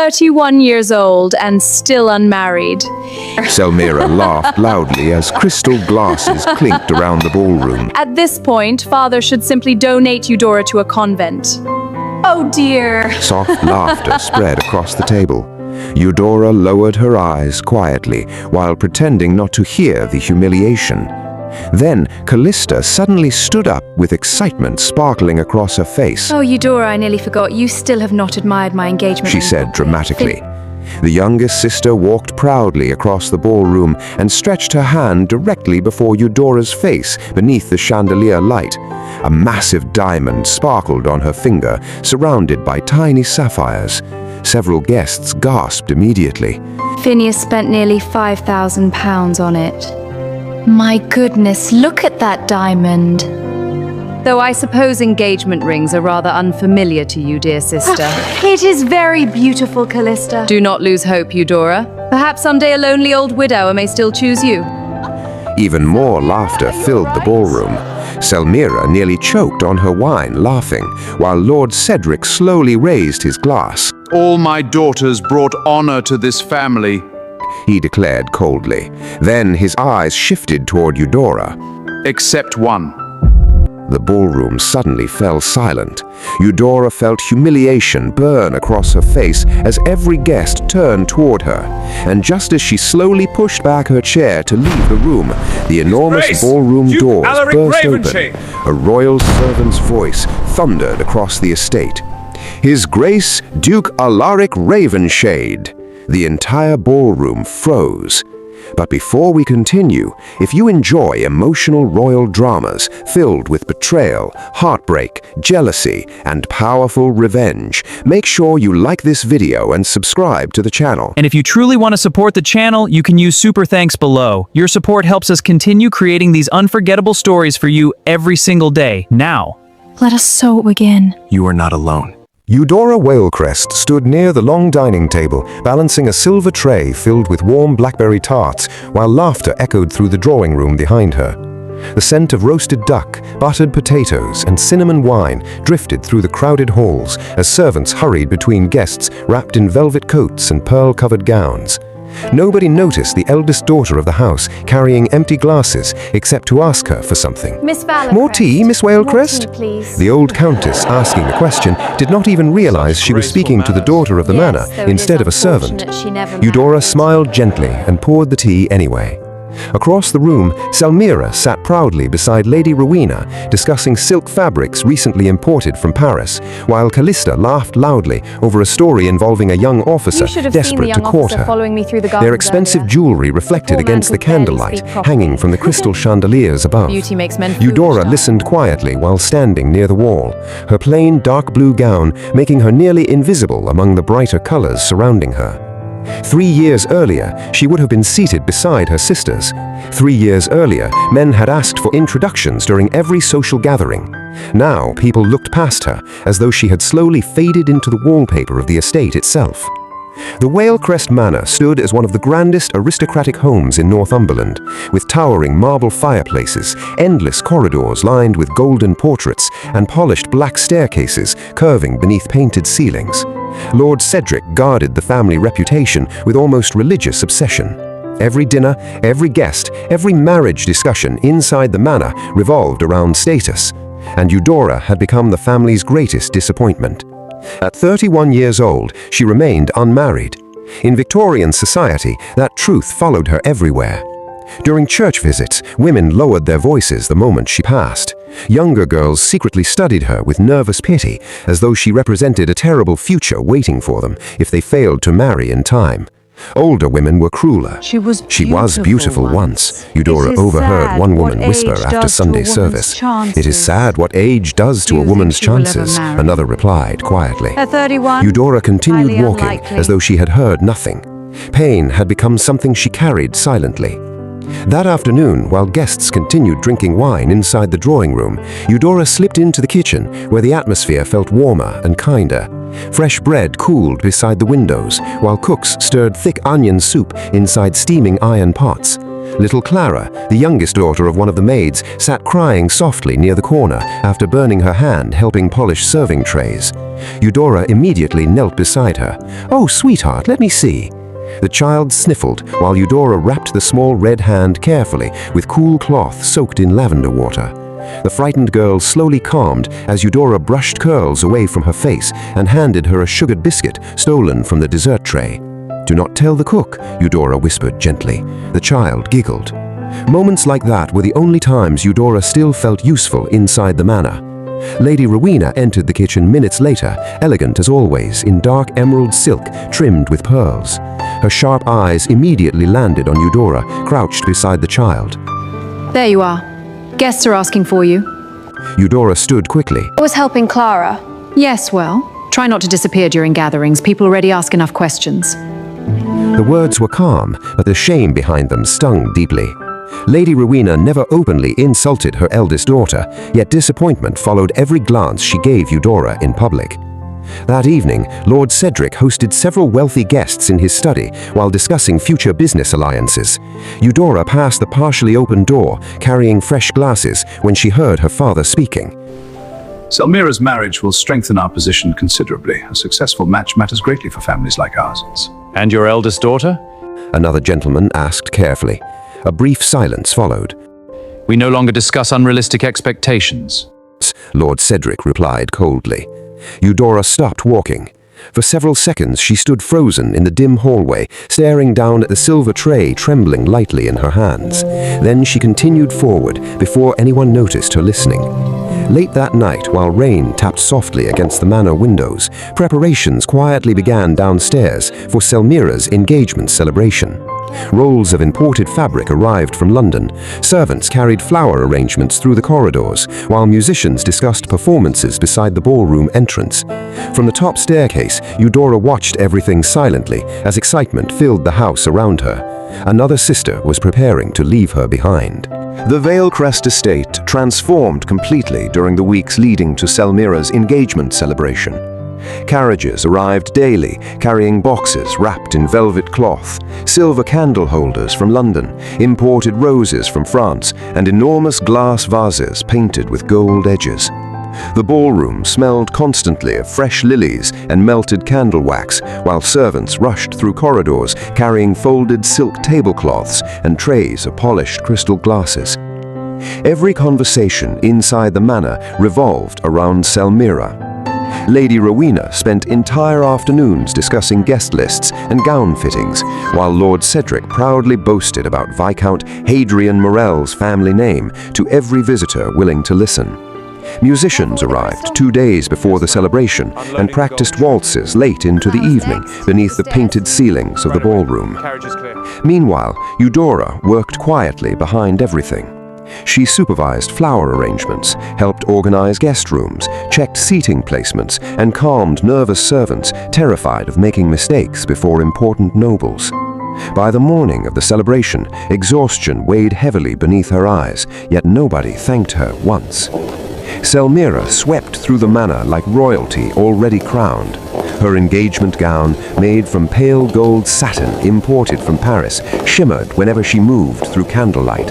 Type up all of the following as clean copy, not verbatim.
31 years old and still unmarried. Selmira laughed loudly as crystal glasses clinked around the ballroom. At this point, father should simply donate Eudora to a convent. Oh dear. Soft laughter spread across the table. Eudora lowered her eyes quietly while pretending not to hear the humiliation. Then Callista suddenly stood up with excitement sparkling across her face. Oh, Eudora, I nearly forgot. You still have not admired my engagement She ring. said dramatically. The youngest sister walked proudly across the ballroom and stretched her hand directly before Eudora's face beneath the chandelier light. A massive diamond sparkled on her finger, surrounded by tiny sapphires. Several guests gasped immediately. Phineas spent nearly £5,000 on it. My goodness, look at that diamond. Though I suppose engagement rings are rather unfamiliar to you, dear sister. It is very beautiful, Callista. Do not lose hope, Eudora. Perhaps someday a lonely old widower may still choose you. Even more laughter filled the ballroom. Selmira nearly choked on her wine, laughing, while Lord Cedric slowly raised his glass. All my daughters brought honor to this family, he declared coldly. Then his eyes shifted toward Eudora. except one. The ballroom suddenly fell silent. Eudora felt humiliation burn across her face as every guest turned toward her. And just as she slowly pushed back her chair to leave the room, the enormous ballroom doors burst open. A royal servant's voice thundered across the estate. His Grace Duke Alaric Ravenshade. The entire ballroom froze. But before we continue, if you enjoy emotional royal dramas filled with betrayal, heartbreak, jealousy, and powerful revenge, make sure you like this video and subscribe to the channel. And if you truly want to support the channel, you can use super thanks below. Your support helps us continue creating these unforgettable stories for you every single day. Now, let us so begin. You are not alone. Eudora Valecrest stood near the long dining table, balancing a silver tray filled with warm blackberry tarts, while laughter echoed through the drawing room behind her. The scent of roasted duck, buttered potatoes, and cinnamon wine drifted through the crowded halls as servants hurried between guests wrapped in velvet coats and pearl-covered gowns. Nobody noticed the eldest daughter of the house carrying empty glasses except to ask her for something. Miss Valecrest. More tea, Miss Valecrest? More tea, please. The old countess asking the question did not even realize she was speaking to the daughter of the manor instead of a servant. Eudora smiled gently and poured the tea anyway. Across the room, Selmira sat proudly beside Lady Rowena, discussing silk fabrics recently imported from Paris, while Callista laughed loudly over a story involving a young officer desperate to court her. Their expensive jewelry reflected against the candlelight hanging from the crystal chandeliers above. Eudora listened quietly while standing near the wall, her plain dark blue gown making her nearly invisible among the brighter colors surrounding her. 3 years earlier, she would have been seated beside her sisters. 3 years earlier, men had asked for introductions during every social gathering. Now, people looked past her, as though she had slowly faded into the wallpaper of the estate itself. The Valecrest Manor stood as one of the grandest aristocratic homes in Northumberland, with towering marble fireplaces, endless corridors lined with golden portraits, and polished black staircases curving beneath painted ceilings. Lord Cedric guarded the family reputation with almost religious obsession. Every dinner, every guest, every marriage discussion inside the manor revolved around status, and Eudora had become the family's greatest disappointment. At 31 years old, she remained unmarried. In Victorian society, that truth followed her everywhere. During church visits, women lowered their voices the moment she passed. Younger girls secretly studied her with nervous pity, as though she represented a terrible future waiting for them if they failed to marry in time. Older women were crueler. She was beautiful once, Eudora overheard one woman whisper after Sunday service. It is sad what age does to a woman's chances, another replied quietly. At 31, Eudora continued highly walking unlikely. as though she had heard nothing. Pain had become something she carried silently. That afternoon, while guests continued drinking wine inside the drawing room, Eudora slipped into the kitchen, where the atmosphere felt warmer and kinder. Fresh bread cooled beside the windows, while cooks stirred thick onion soup inside steaming iron pots. Little Clara, the youngest daughter of one of the maids, sat crying softly near the corner after burning her hand helping polish serving trays. Eudora immediately knelt beside her. "Oh, sweetheart, let me see." The child sniffled while Eudora wrapped the small red hand carefully with cool cloth soaked in lavender water. The frightened girl slowly calmed as Eudora brushed curls away from her face and handed her a sugared biscuit stolen from the dessert tray. "Do not tell the cook," Eudora whispered gently. The child giggled. Moments like that were the only times Eudora still felt useful inside the manor. Lady Rowena entered the kitchen minutes later, elegant as always, in dark emerald silk trimmed with pearls. Her sharp eyes immediately landed on Eudora, crouched beside the child. There you are. Guests are asking for you. Eudora stood quickly. I was helping Clara. Yes, well, try not to disappear during gatherings. People already ask enough questions. The words were calm, but the shame behind them stung deeply. Lady Rowena never openly insulted her eldest daughter, yet disappointment followed every glance she gave Eudora in public. That evening, Lord Cedric hosted several wealthy guests in his study while discussing future business alliances. Eudora passed the partially open door, carrying fresh glasses, when she heard her father speaking. Selmira's marriage will strengthen our position considerably. A successful match matters greatly for families like ours. And your eldest daughter? Another gentleman asked carefully. A brief silence followed. We no longer discuss unrealistic expectations. Lord Cedric replied coldly. Eudora stopped walking. For several seconds she stood frozen in the dim hallway, staring down at the silver tray trembling lightly in her hands. Then she continued forward before anyone noticed her listening. Late that night, while rain tapped softly against the manor windows, preparations quietly began downstairs for Selmira's engagement celebration. Rolls of imported fabric arrived from London. Servants carried flower arrangements through the corridors, while musicians discussed performances beside the ballroom entrance. From the top staircase, Eudora watched everything silently as excitement filled the house around her. Another sister was preparing to leave her behind. The Valecrest estate transformed completely during the weeks leading to Selmira's engagement celebration. Carriages arrived daily, carrying boxes wrapped in velvet cloth, silver candle holders from London, imported roses from France, and enormous glass vases painted with gold edges. The ballroom smelled constantly of fresh lilies and melted candle wax, while servants rushed through corridors carrying folded silk tablecloths and trays of polished crystal glasses. Every conversation inside the manor revolved around Selmira. Lady Rowena spent entire afternoons discussing guest lists and gown fittings, while Lord Cedric proudly boasted about Viscount Hadrian Morell's family name to every visitor willing to listen. Musicians arrived 2 days before the celebration and practiced waltzes late into the evening beneath the painted ceilings of the ballroom. Meanwhile, Eudora worked quietly behind everything. She supervised flower arrangements, helped organize guest rooms, checked seating placements, and calmed nervous servants terrified of making mistakes before important nobles. By the morning of the celebration, exhaustion weighed heavily beneath her eyes, yet nobody thanked her once. Selmira swept through the manor like royalty already crowned. Her engagement gown, made from pale gold satin imported from Paris, shimmered whenever she moved through candlelight.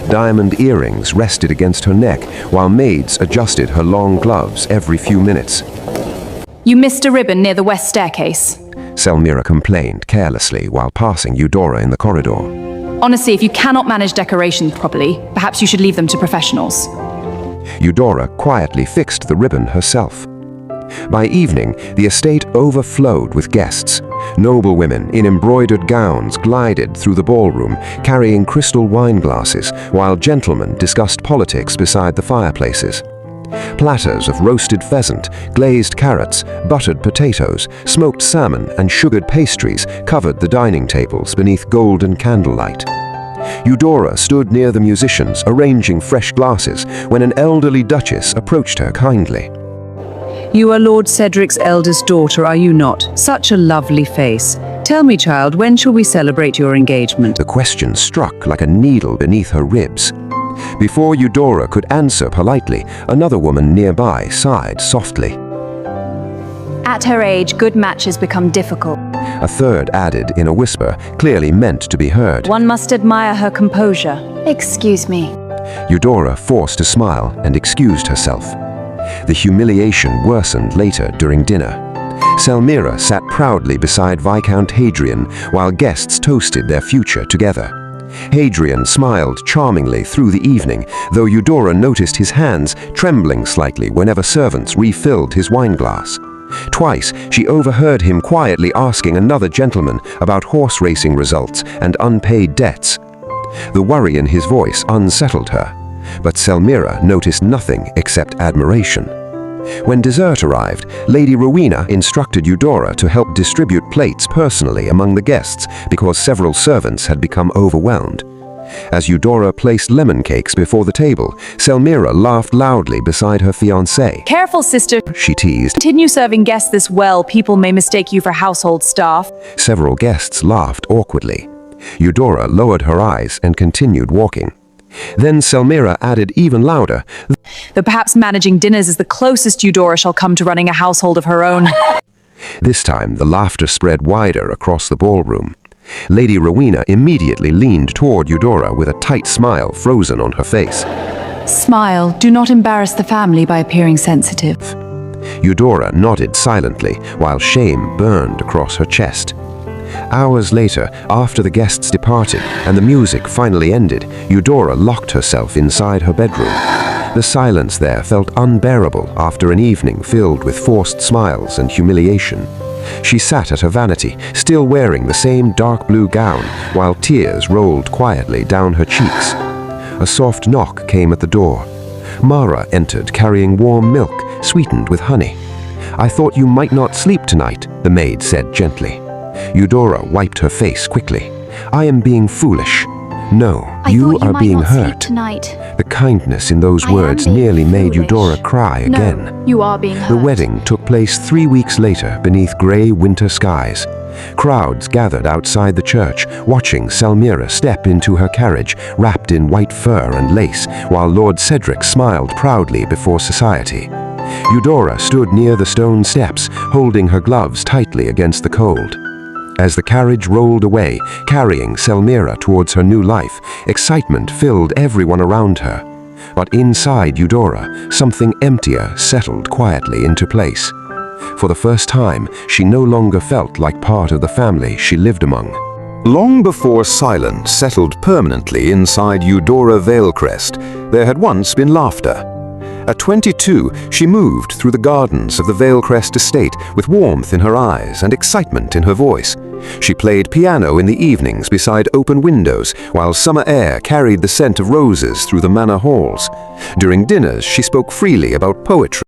Diamond earrings rested against her neck, while maids adjusted her long gloves every few minutes. You missed a ribbon near the west staircase. Selmira complained carelessly while passing Eudora in the corridor. Honestly, if you cannot manage decorations properly, perhaps you should leave them to professionals. Eudora quietly fixed the ribbon herself. By evening, the estate overflowed with guests. Noble women in embroidered gowns glided through the ballroom, carrying crystal wine glasses, while gentlemen discussed politics beside the fireplaces. Platters of roasted pheasant, glazed carrots, buttered potatoes, smoked salmon, and sugared pastries covered the dining tables beneath golden candlelight. Eudora stood near the musicians, arranging fresh glasses, when an elderly duchess approached her kindly. You are Lord Cedric's eldest daughter, are you not? Such a lovely face. Tell me, child, when shall we celebrate your engagement? The question struck like a needle beneath her ribs. Before Eudora could answer politely, another woman nearby sighed softly. At her age, good matches become difficult. A third added in a whisper, clearly meant to be heard. One must admire her composure. Excuse me. Eudora forced a smile and excused herself. The humiliation worsened later during dinner. Selmira sat proudly beside Viscount Hadrian while guests toasted their future together. Hadrian smiled charmingly through the evening, though Eudora noticed his hands trembling slightly whenever servants refilled his wineglass. Twice, she overheard him quietly asking another gentleman about horse racing results and unpaid debts. The worry in his voice unsettled her, but Selmira noticed nothing except admiration. When dessert arrived, Lady Rowena instructed Eudora to help distribute plates personally among the guests because several servants had become overwhelmed. As Eudora placed lemon cakes before the table, Selmira laughed loudly beside her fiancé. Careful, sister. She teased. Continue serving guests this well. People may mistake you for household staff. Several guests laughed awkwardly. Eudora lowered her eyes and continued walking. Then Selmira added even louder, Though perhaps managing dinners is the closest Eudora shall come to running a household of her own. This time the laughter spread wider across the ballroom. Lady Rowena immediately leaned toward Eudora with a tight smile frozen on her face. Smile. Do not embarrass the family by appearing sensitive. Eudora nodded silently while shame burned across her chest. Hours later, after the guests departed and the music finally ended, Eudora locked herself inside her bedroom. The silence there felt unbearable after an evening filled with forced smiles and humiliation. She sat at her vanity, still wearing the same dark blue gown, while tears rolled quietly down her cheeks. A soft knock came at the door. Mara entered carrying warm milk, sweetened with honey. "I thought you might not sleep tonight," the maid said gently. Eudora wiped her face quickly. "I am being foolish." "No, you are being hurt." Tonight. The kindness in those I am words being nearly made foolish. Eudora cry again. No, you are being hurt. The wedding took place 3 weeks later beneath grey winter skies. Crowds gathered outside the church, watching Selmira step into her carriage, wrapped in white fur and lace, while Lord Cedric smiled proudly before society. Eudora stood near the stone steps, holding her gloves tightly against the cold. As the carriage rolled away, carrying Selmira towards her new life, excitement filled everyone around her. But inside Eudora, something emptier settled quietly into place. For the first time, she no longer felt like part of the family she lived among. Long before silence settled permanently inside Eudora Valecrest, there had once been laughter. At 22, she moved through the gardens of the Valecrest estate with warmth in her eyes and excitement in her voice. She played piano in the evenings beside open windows, while summer air carried the scent of roses through the manor halls. During dinners, she spoke freely about poetry.